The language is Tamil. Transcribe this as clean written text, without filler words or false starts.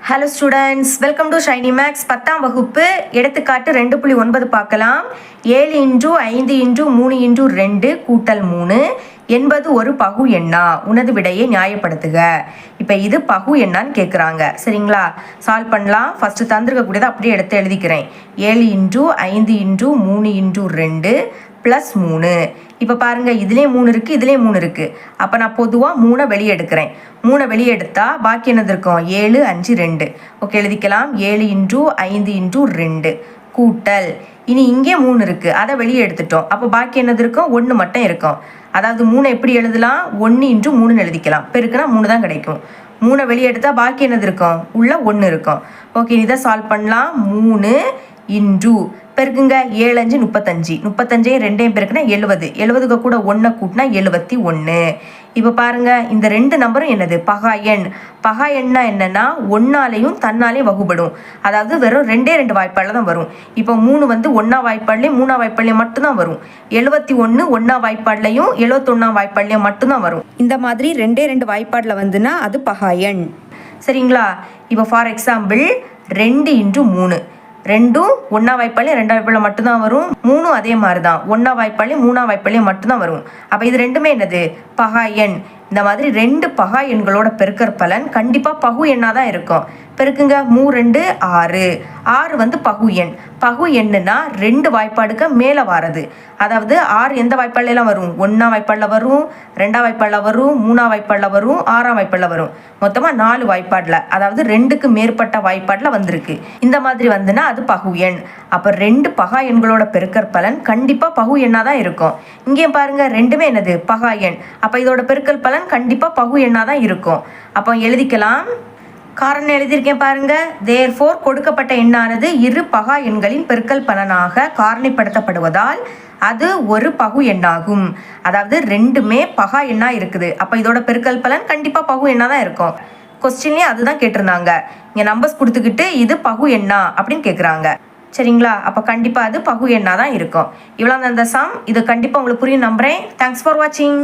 Hello students, welcome to Shiny Maths. 10ஆம் வகுப்பு எடுத்துக்காட்டு 2.9 பார்க்கலாம். 7 × 5 × 3 × 2 கூட்டல் 3 என்பது ஒரு பகு எண்ணா, உனது விடையை நியாயப்படுத்துக. இப்போ இது பகு எண்ணான்னு கேட்குறாங்க. சரிங்களா, சால்வ் பண்ணலாம். ஃபஸ்ட்டு தந்திருக்கக்கூடியதை அப்படியே எடுத்து எழுதிக்கிறேன். 7 × 5 × 3 × 2 + 3. இப்போ பாருங்கள், இதுலேயே 3 இருக்குது, இதுலேயே 3 இருக்குது. அப்போ நான் பொதுவாக 3 வெளியே எடுக்கிறேன். 3 வெளியே எடுத்தால் பாக்கி என்னது இருக்கும்? 7, 5, 2. ஓகே, எழுதிக்கலாம். 7 × 5 × 2 கூட்டல், இனி இங்கே 3 இருக்குது, அதை வெளியே எடுத்துட்டோம். அப்போ பாக்கி என்னது இருக்கும்? 1 மட்டும் இருக்கும். அதாவது 3 எப்படி எழுதலாம்? 1 × 3 எழுதிக்கலாம். பெருக்குனா 3 தான் கிடைக்கும். 3 வெளியே எடுத்தால் பாக்கி என்னது இருக்கும்? உள்ள 1 இருக்கும். ஓகே, இதை சால்வ் பண்ணலாம். 3 × பெருக்குங்க. 7 5 35. 35 2 பெருக்குனா 70. 70க்கு கூட 1 கூட்டினா 71. இப்போ பாருங்க, இந்த 2 நம்பரும் என்னது? பகா எண். பகா எண்ணா என்னன்னா, ஒன்னாலையும் தன்னாலையும் வகுப்படும். அதாவது வெறும் 2 வாய்ப்பாடில் தான் வரும். இப்போ 3 வந்து 1 வாய்ப்பாடுலையும் 3 வாய்ப்பாடுலையும் மட்டும்தான் வரும். 71 1 வாய்ப்பாடுலையும் 71 வாய்ப்பாடுலையும் மட்டும்தான் வரும். இந்த மாதிரி 2 வாய்ப்பாடில் வந்துன்னா அது பகா எண். சரிங்களா, இப்போ ஃபார் எக்ஸாம்பிள் 2 × 3. 2ம் 1 வாய்ப்பாலையும் 2 வாய்ப்பாலையும் மட்டும்தான் வரும். 3ம் அதே மாதிரி தான், 1 வாய்ப்பாலையும் 3 வாய்ப்பாலையும் மட்டும்தான் வரும். அப்போ இது ரெண்டுமே என்னது? பகா எண். இந்த மாதிரி 2 பகா எண்களோட பெருக்கற் பலன் கண்டிப்பாக பகு எண்ணாக தான் இருக்கும். பெருக்குங்க. 3 2 6. 6 வந்து பகு எண். பகு எண்ணுனா 2 வாய்ப்பாடுக்கு மேலே வாரது. அதாவது 6 எந்த வாய்ப்பாடுலாம் வரும்? 1 வாய்ப்பாடில் வரும், 2 வாய்ப்பாடில் வரும், 3 வாய்ப்பாடில் வரும், 6 வாய்ப்பாடில் வரும். மொத்தமாக 4 வாய்ப்பாடில், அதாவது 2க்கு மேற்பட்ட வாய்ப்பாடில் வந்திருக்கு. இந்த மாதிரி வந்துன்னா அது பகு எண். அப்போ 2 பகா எண்களோட பெருக்கற் பலன் கண்டிப்பாக பகு எண்ணாக தான் இருக்கும். இங்கேயும் பாருங்க, ரெண்டுமே என்னது? பகா எண். அப்போ இதோட பெருக்கல் பலன் கண்டிப்பாக பகு எண்ணாக தான் இருக்கும். அப்போ எழுதிக்கலாம். காரணம் எழுதியிருக்கேன் பாருங்க. தேர்ஃபோர் கொடுக்கப்பட்ட எண்ணானது இரு பகா எண்களின் பெருக்கல் பலனாக காரணிப்படுத்தப்படுவதால் அது ஒரு பகு எண்ணாகும். அதாவது ரெண்டுமே பகா எண்ணா இருக்குது. அப்போ இதோட பெருக்கல் பலன் கண்டிப்பாக பகு எண்ணா தான் இருக்கும். கொஸ்டின்லேயே அதுதான் கேட்டிருந்தாங்க. இங்கே நம்பர்ஸ் கொடுத்துக்கிட்டு இது பகு எண்ணா அப்படின்னு கேட்குறாங்க. சரிங்களா, அப்போ கண்டிப்பாக அது பகு எண்ணா தான் இருக்கும். இவ்வளோ அந்த சம். இது கண்டிப்பாக உங்களுக்கு புரியும் நம்புகிறேன். தேங்க்ஸ் ஃபார் வாட்சிங்.